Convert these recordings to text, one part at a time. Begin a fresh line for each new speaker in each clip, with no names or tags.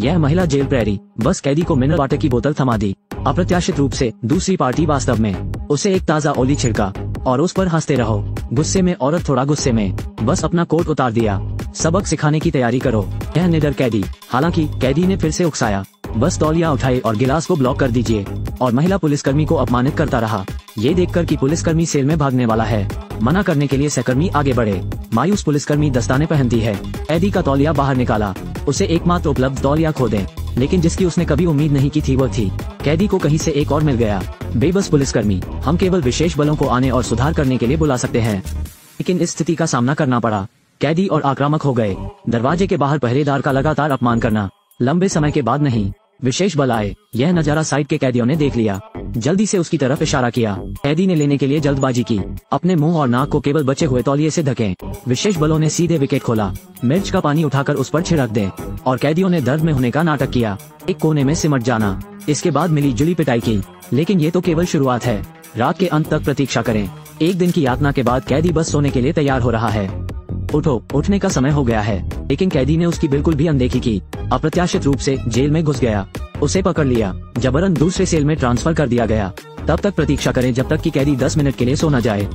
यह महिला जेल प्रहरी बस कैदी को मिनरल वाटर की बोतल थमा दी। अप्रत्याशित रूप से दूसरी पार्टी वास्तव में उसे एक ताज़ा ओली छिड़का और उस पर हंसते रहो। गुस्से में औरत थोड़ा गुस्से में बस अपना कोट उतार दिया। सबक सिखाने की तैयारी करो, यह निडर कैदी। हालांकि कैदी ने फिर से उकसाया, बस तौलिया उठाए और गिलास को ब्लॉक कर दीजिए। और महिला पुलिसकर्मी को अपमानित करता रहा। ये देखकर कि पुलिसकर्मी सेल में भागने वाला है, मना करने के लिए सहकर्मी आगे बढ़े। मायूस पुलिसकर्मी दस्ताने पहनती है। कैदी का तौलिया बाहर निकाला। उसे एकमात्र उपलब्ध तौलिया खो दें, लेकिन जिसकी उसने कभी उम्मीद नहीं की थी वो थी। कैदी को कहीं से एक और मिल गया। बेबस पुलिसकर्मी, हम केवल विशेष बलों को आने और सुधार करने के लिए बुला सकते हैं। लेकिन इस स्थिति का सामना करना पड़ा। कैदी और आक्रामक हो गए। दरवाजे के बाहर पहरेदार का लगातार अपमान करना। लंबे समय के बाद नहीं, विशेष बल आए। यह नजारा साइड के कैदियों ने देख लिया। जल्दी से उसकी तरफ इशारा किया। कैदी ने लेने के लिए जल्दबाजी की। अपने मुंह और नाक को केवल बचे हुए तौलिए से ढकें। विशेष बलों ने सीधे विकेट खोला। मिर्च का पानी उठाकर उस पर छिड़क दें और कैदियों ने दर्द में होने का नाटक किया, एक कोने में सिमट जाना। इसके बाद मिली जुली पिटाई की। लेकिन ये तो केवल शुरुआत है। रात के अंत तक प्रतीक्षा करें। एक दिन की यातना के बाद कैदी बस सोने के लिए तैयार हो रहा है। उठो, उठने का समय हो गया है। लेकिन कैदी ने उसकी बिल्कुल भी अनदेखी की। अप्रत्याशित रूप से जेल में घुस गया। उसे पकड़ लिया, जबरन दूसरे सेल में ट्रांसफर कर दिया गया। तब तक प्रतीक्षा करें जब तक कि कैदी 10 मिनट के लिए सो न जाए।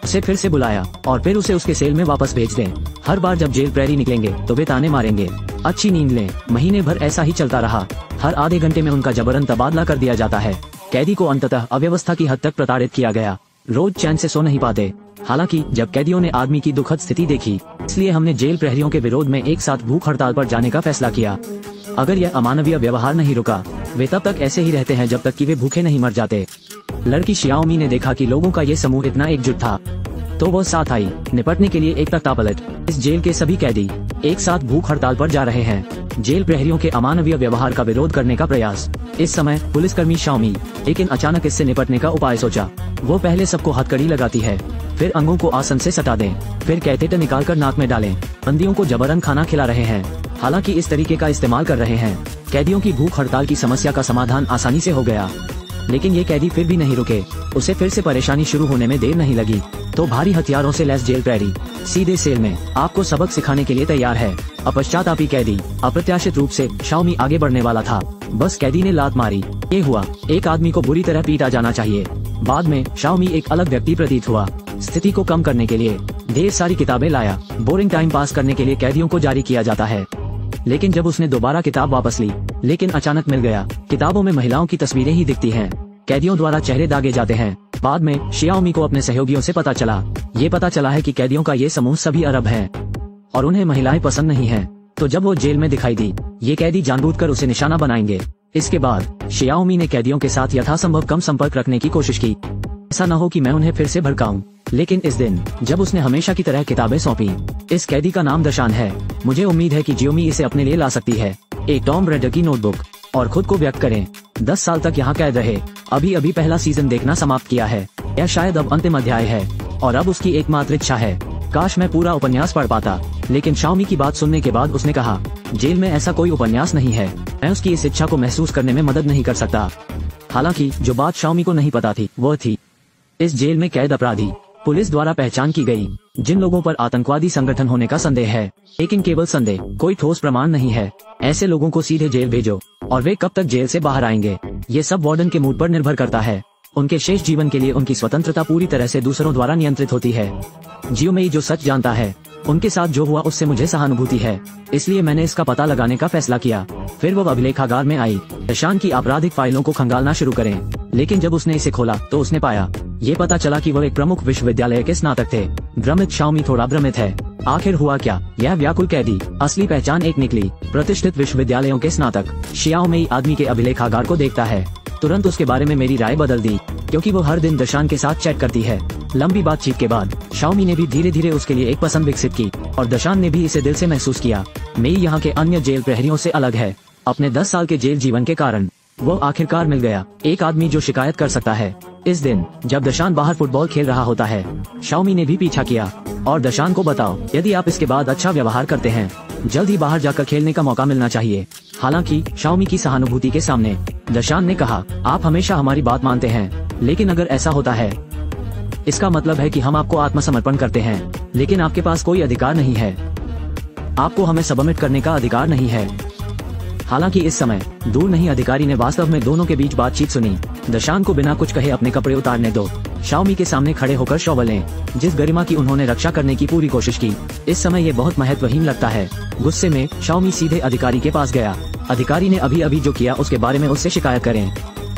उसे फिर से बुलाया और फिर उसे उसके सेल में वापस भेज दें। हर बार जब जेल प्रहरी निकलेंगे तो वे ताने मारेंगे। अच्छी नींद लें। महीने भर ऐसा ही चलता रहा। हर आधे घंटे में उनका जबरन तबादला कर दिया जाता है। कैदी को अंततः अव्यवस्था की हद तक प्रताड़ित किया गया। रोज चैन से सो नहीं पाते। हालांकि जब कैदियों ने आदमी की दुखद स्थिति देखी, इसलिए हमने जेल प्रहरियों के विरोध में एक साथ भूख हड़ताल पर जाने का फैसला किया। अगर यह अमानवीय व्यवहार नहीं रुका, वे तब तक ऐसे ही रहते हैं जब तक कि वे भूखे नहीं मर जाते। लड़की शियाओमी ने देखा कि लोगों का ये समूह इतना एकजुट था, तो वह साथ आई निपटने के लिए एक तख्तापलट। इस जेल के सभी कैदी एक साथ भूख हड़ताल पर जा रहे हैं। जेल प्रहरियों के अमानवीय व्यवहार का विरोध करने का प्रयास। इस समय पुलिसकर्मी शाओमी, लेकिन अचानक इससे निपटने का उपाय सोचा। वो पहले सबको हथकड़ी लगाती है, फिर अंगों को आसन से सटा दें, फिर कैथेटर निकालकर नाक में डालें। बंदियों को जबरन खाना खिला रहे हैं। हालांकि इस तरीके का इस्तेमाल कर रहे हैं। कैदियों की भूख हड़ताल की समस्या का समाधान आसानी से हो गया। लेकिन ये कैदी फिर भी नहीं रुके। उसे फिर से परेशानी शुरू होने में देर नहीं लगी। तो भारी हथियारों से लैस जेल प्रहरी सीधे सेल में आपको सबक सिखाने के लिए तैयार है। अपश्चातापी कैदी। अप्रत्याशित रूप से शाओमी आगे बढ़ने वाला था। बस कैदी ने लात मारी। ये हुआ, एक आदमी को बुरी तरह पीटा जाना चाहिए। बाद में शाओमी एक अलग व्यक्ति प्रतीत हुआ। स्थिति को कम करने के लिए ढेर सारी किताबें लाया। बोरिंग टाइम पास करने के लिए कैदियों को जारी किया जाता है। लेकिन जब उसने दोबारा किताब वापस ली, लेकिन अचानक मिल गया, किताबों में महिलाओं की तस्वीरें ही दिखती हैं। कैदियों द्वारा चेहरे दागे जाते हैं। बाद में शियाओमी को अपने सहयोगियों से पता चला। ये पता चला है कि कैदियों का ये समूह सभी अरब हैं और उन्हें महिलाएं पसंद नहीं हैं। तो जब वो जेल में दिखाई दी, ये कैदी जानबूझकर उसे निशाना बनाएंगे। इसके बाद शियाओमी ने कैदियों के साथ यथासंभव कम संपर्क रखने की कोशिश की। ऐसा न हो कि मैं उन्हें फिर से भड़काऊं। लेकिन इस दिन जब उसने हमेशा की तरह किताबें सौंपी। इस कैदी का नाम दशान है। मुझे उम्मीद है कि जियोमी इसे अपने लिए ला सकती है। एक टॉम रेडर की नोटबुक। और खुद को व्यक्त करें। 10 साल तक यहाँ कैद रहे। अभी पहला सीजन देखना समाप्त किया है। यह शायद अब अंतिम अध्याय है और अब उसकी एकमात्र इच्छा है, काश मैं पूरा उपन्यास पढ़ पाता। लेकिन शाओमी की बात सुनने के बाद उसने कहा, जेल में ऐसा कोई उपन्यास नहीं है। मैं उसकी इस इच्छा को महसूस करने में मदद नहीं कर सकता। हालांकि जो बात शाओमी को नहीं पता थी वो थी, इस जेल में कैद अपराधी पुलिस द्वारा पहचान की गई, जिन लोगों पर आतंकवादी संगठन होने का संदेह है। लेकिन केवल संदेह, कोई ठोस प्रमाण नहीं है। ऐसे लोगों को सीधे जेल भेजो और वे कब तक जेल से बाहर आएंगे, ये सब वार्डन के मूड पर निर्भर करता है। उनके शेष जीवन के लिए उनकी स्वतंत्रता पूरी तरह से दूसरों द्वारा नियंत्रित होती है। जियोमेई जो सच जानता है, उनके साथ जो हुआ उससे मुझे सहानुभूति है, इसलिए मैंने इसका पता लगाने का फैसला किया। फिर वो अभिलेखागार में आई। दशान की आपराधिक फाइलों को खंगालना शुरू करें। लेकिन जब उसने इसे खोला तो उसने पाया, ये पता चला कि वह एक प्रमुख विश्वविद्यालय के स्नातक थे। भ्रमित शाओमी थोड़ा भ्रमित है। आखिर हुआ क्या? यह व्याकुल कैदी असली पहचान एक निकली। प्रतिष्ठित विश्वविद्यालयों के स्नातक शियाओमी आदमी के अभिलेखागार को देखता है। तुरंत उसके बारे में मेरी राय बदल दी, क्योंकि वो हर दिन दशान के साथ चैट करती है। लंबी बातचीत के बाद शाओमी ने भी धीरे धीरे उसके लिए एक पसंद विकसित की और दशान ने भी इसे दिल से महसूस किया। मेई यहाँ के अन्य जेल प्रहरियों से अलग है। अपने 10 साल के जेल जीवन के कारण वो आखिरकार मिल गया, एक आदमी जो शिकायत कर सकता है। इस दिन जब दशान बाहर फुटबॉल खेल रहा होता है, शाओमी ने भी पीछा किया और दशान को बताओ, यदि आप इसके बाद अच्छा व्यवहार करते हैं, जल्द ही बाहर जाकर खेलने का मौका मिलना चाहिए। हालांकि शाओमी की सहानुभूति के सामने दशान ने कहा, आप हमेशा हमारी बात मानते हैं, लेकिन अगर ऐसा होता है, इसका मतलब है कि हम आपको आत्मसमर्पण करते हैं, लेकिन आपके पास कोई अधिकार नहीं है। आपको हमें सबमिट करने का अधिकार नहीं है। हालांकि इस समय दूर नहीं अधिकारी ने वास्तव में दोनों के बीच बातचीत सुनी। दशान को बिना कुछ कहे अपने कपड़े उतारने दो। शाओमी के सामने खड़े होकर शॉवल ने जिस गरिमा की उन्होंने रक्षा करने की पूरी कोशिश की, इस समय ये बहुत महत्वहीन लगता है। गुस्से में शाओमी सीधे अधिकारी के पास गया। अधिकारी ने अभी अभी जो किया उसके बारे में उससे शिकायत करें,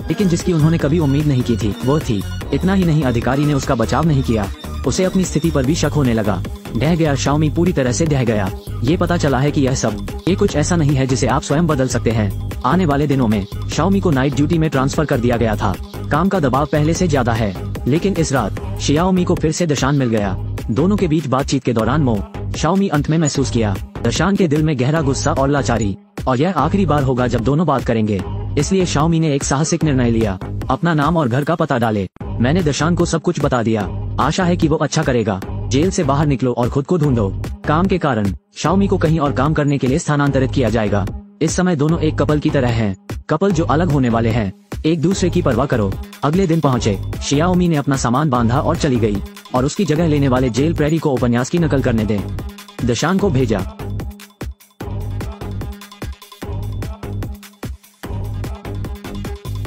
लेकिन जिसकी उन्होंने कभी उम्मीद नहीं की थी वो थी। इतना ही नहीं, अधिकारी ने उसका बचाव नहीं किया। उसे अपनी स्थिति पर भी शक होने लगा। ढह गया शाओमी, पूरी तरह से ढह गया। ये पता चला है कि यह सब ये कुछ ऐसा नहीं है जिसे आप स्वयं बदल सकते हैं। आने वाले दिनों में शाओमी को नाइट ड्यूटी में ट्रांसफर कर दिया गया था। काम का दबाव पहले से ज्यादा है, लेकिन इस रात शियाओमी को फिर से दशान मिल गया। दोनों के बीच बातचीत के दौरान मोह शाओमी अंत में महसूस किया। दशान के दिल में गहरा गुस्सा और लाचारी, और यह आखिरी बार होगा जब दोनों बात करेंगे। इसलिए शाओमी ने एक साहसिक निर्णय लिया, अपना नाम और घर का पता डाले। मैंने दशान को सब कुछ बता दिया, आशा है कि वो अच्छा करेगा। जेल से बाहर निकलो और खुद को ढूंढो। काम के कारण शाओमी को कहीं और काम करने के लिए स्थानांतरित किया जाएगा। इस समय दोनों एक कपल की तरह हैं, कपल जो अलग होने वाले हैं। एक दूसरे की परवाह करो। अगले दिन पहुंचे, शियाओमी ने अपना सामान बांधा और चली गई, और उसकी जगह लेने वाले जेल प्रेरी को उपन्यास की नकल करने दें। दशान को भेजा।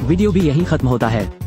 वीडियो भी यहीं खत्म होता है।